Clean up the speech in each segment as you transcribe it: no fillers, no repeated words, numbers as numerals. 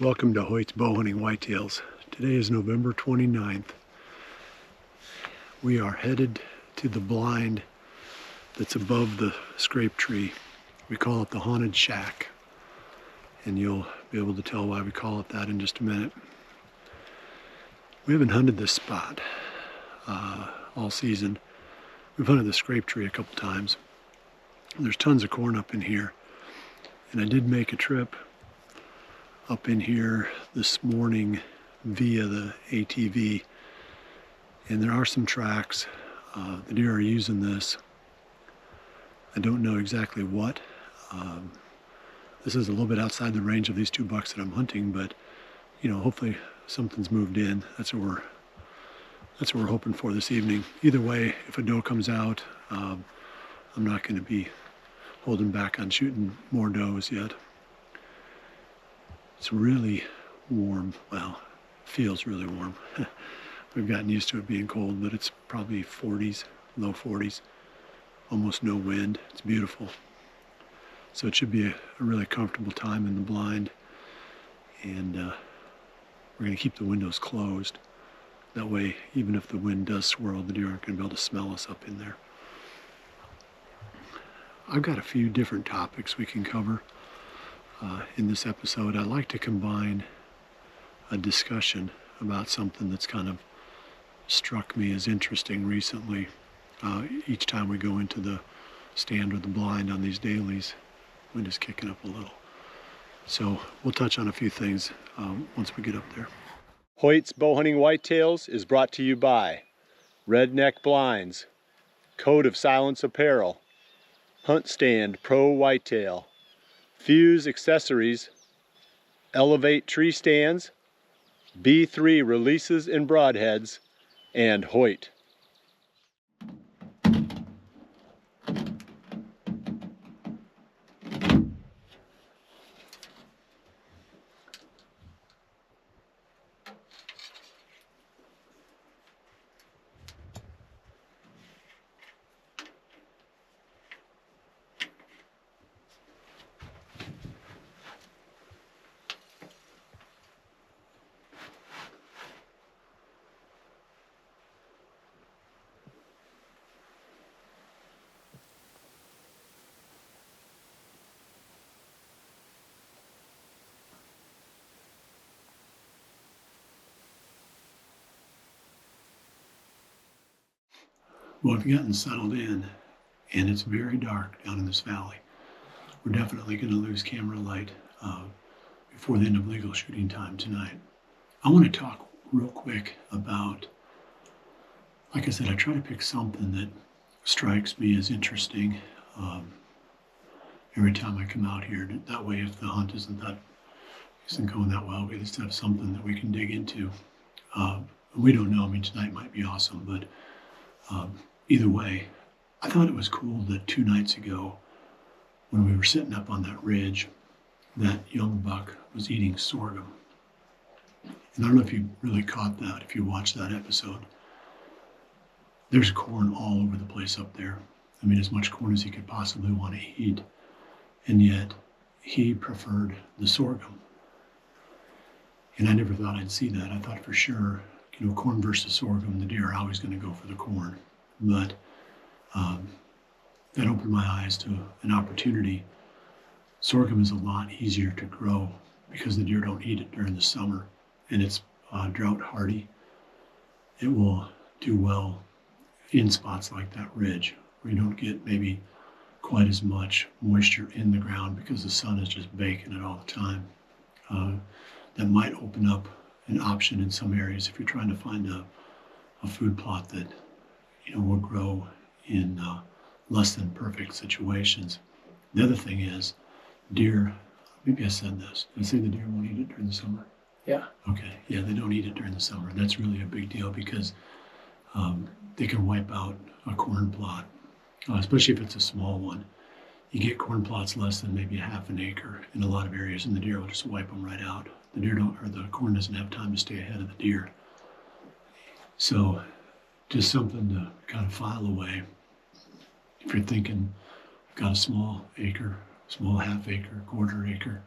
Welcome to Hoyt's Bowhunting Whitetails. Today is November 29th. We are headed to the blind that's above the scrape tree. We call it the Haunted Shack, and you'll be able to tell why we call it that in just a minute. We haven't hunted this spot all season. We've hunted the scrape tree a couple times. There's tons of corn up in here, and I did make a trip up in here this morning via the ATV, and there are some tracks. The deer are using this. I don't know exactly what. This is a little bit outside the range of these two bucks that I'm hunting, but hopefully something's moved in. That's what we're hoping for this evening. Either way, if a doe comes out, I'm not going to be holding back on shooting more does yet. It's really warm. Well, feels really warm. We've gotten used to it being cold, but it's probably 40s, low 40s, almost no wind. It's beautiful. So it should be a really comfortable time in the blind, and we're going to keep the windows closed. That way, even if the wind does swirl, the deer aren't going to be able to smell us up in there. I've got a few different topics we can cover in this episode. I'd like to combine a discussion about something that's kind of struck me as interesting recently. Each time we go into the stand or the blind on these dailies, wind is kicking up a little. So we'll touch on a few things once we get up there. Hoyt's Bowhunting Whitetails is brought to you by Redneck Blinds, Code of Silence Apparel, Hunt Stand Pro Whitetail, Fuse Accessories, Elevate Tree Stands, B3 Releases and Broadheads, and Hoyt. Well, we've gotten settled in, and it's very dark down in this valley. We're definitely going to lose camera light before the end of legal shooting time tonight. I want to talk real quick about, like I said, I try to pick something that strikes me as interesting every time I come out here. That way, if the hunt isn't going that well, we at least have something that we can dig into. We don't know. I mean, tonight might be awesome, but either way, I thought it was cool that 2 nights ago, when we were sitting up on that ridge, that young buck was eating sorghum. And I don't know if you really caught that, if you watched that episode. There's corn all over the place up there. I mean, as much corn as he could possibly want to eat. And yet, he preferred the sorghum. And I never thought I'd see that. I thought for sure, corn versus sorghum, the deer are always going to go for the corn. But that opened my eyes to an opportunity. Sorghum is a lot easier to grow because the deer don't eat it during the summer, and it's drought hardy. It will do well in spots like that ridge where you don't get maybe quite as much moisture in the ground because the sun is just baking it all the time. That might open up an option in some areas if you're trying to find a food plot that will grow in less than perfect situations. The other thing is deer, maybe I said this, did I say the deer won't eat it during the summer? Yeah. Okay, yeah, they don't eat it during the summer. That's really a big deal because they can wipe out a corn plot, especially if it's a small one. You get corn plots less than maybe a half an acre in a lot of areas, and the deer will just wipe them right out. The corn doesn't have time to stay ahead of the deer. So just something to kind of file away. If you're thinking, I've got a small acre, small half acre, quarter acre,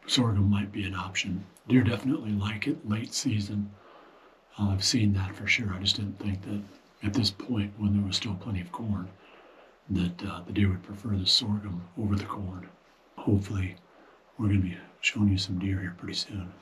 sorghum might be an option. Deer definitely like it late season. I've seen that for sure. I just didn't think that at this point, when there was still plenty of corn, that the deer would prefer the sorghum over the corn. Hopefully, we're going to be showing you some deer here pretty soon.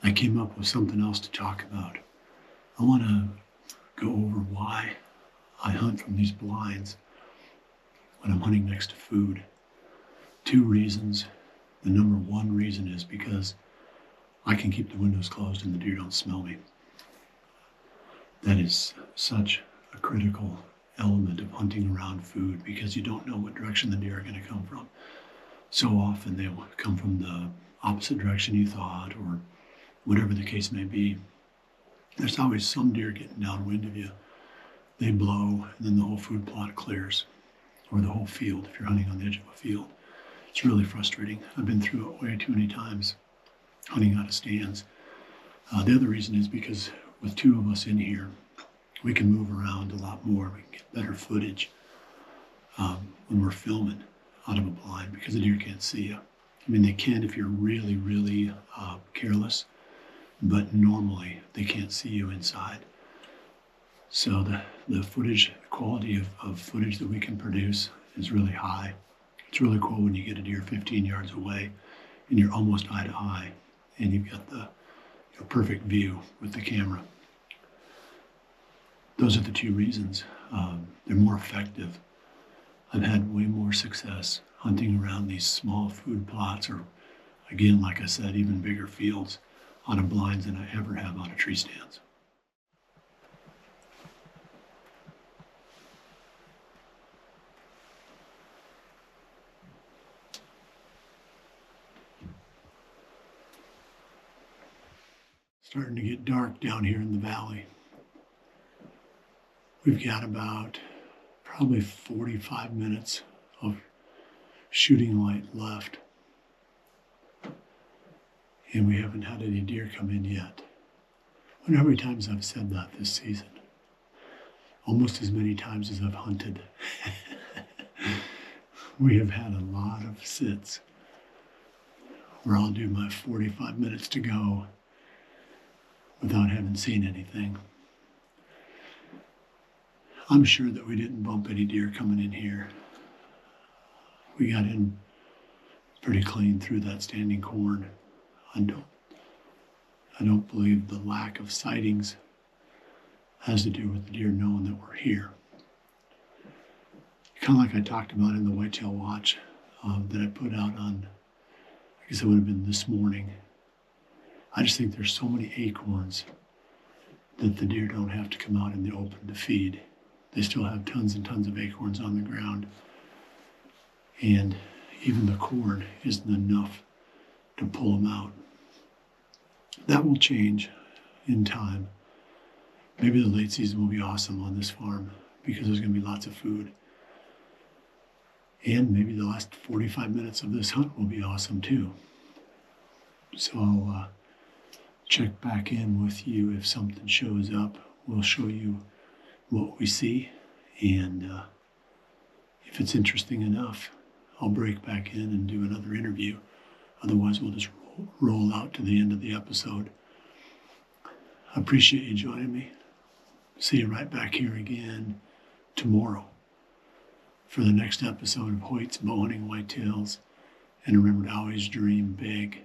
I came up with something else to talk about. I want to go over why I hunt from these blinds when I'm hunting next to food. 2 reasons. The number 1 reason is because I can keep the windows closed and the deer don't smell me. That is such a critical element of hunting around food because you don't know what direction the deer are going to come from. So often they will come from the opposite direction you thought, or whatever the case may be. There's always some deer getting downwind of you. They blow, and then the whole food plot clears, or the whole field if you're hunting on the edge of a field. It's really frustrating. I've been through it way too many times, hunting out of stands. The other reason is because with 2 of us in here, we can move around a lot more. We can get better footage when we're filming out of a blind because the deer can't see you. I mean, they can if you're really, really careless, but normally they can't see you inside. So the footage, quality of footage that we can produce is really high. It's really cool when you get a deer 15 yards away and you're almost eye to eye and you've got the perfect view with the camera. Those are the 2 reasons. They're more effective. I've had way more success hunting around these small food plots, or again, like I said, even bigger fields out of blinds than I ever have out of tree stands. Starting to get dark down here in the valley. We've got about probably 45 minutes of shooting light left. And we haven't had any deer come in yet. I wonder how many times I've said that this season. Almost as many times as I've hunted. We have had a lot of sits where I'll do my 45 minutes to go without having seen anything. I'm sure that we didn't bump any deer coming in here. We got in pretty clean through that standing corn. I don't believe the lack of sightings has to do with the deer knowing that we're here. Kind of like I talked about in the Whitetail Watch that I put out on, I guess it would have been this morning. I just think there's so many acorns that the deer don't have to come out in the open to feed. They still have tons and tons of acorns on the ground. And even the corn isn't enough to pull them out. That will change in time. Maybe the late season will be awesome on this farm because there's going to be lots of food. And maybe the last 45 minutes of this hunt will be awesome too. So I'll check back in with you if something shows up. We'll show you what we see, and if it's interesting enough, I'll break back in and do another interview. Otherwise, we'll just roll out to the end of the episode. I appreciate you joining me. See you right back here again tomorrow for the next episode of Hoyt's Bowhunting Whitetails. And remember to always dream big.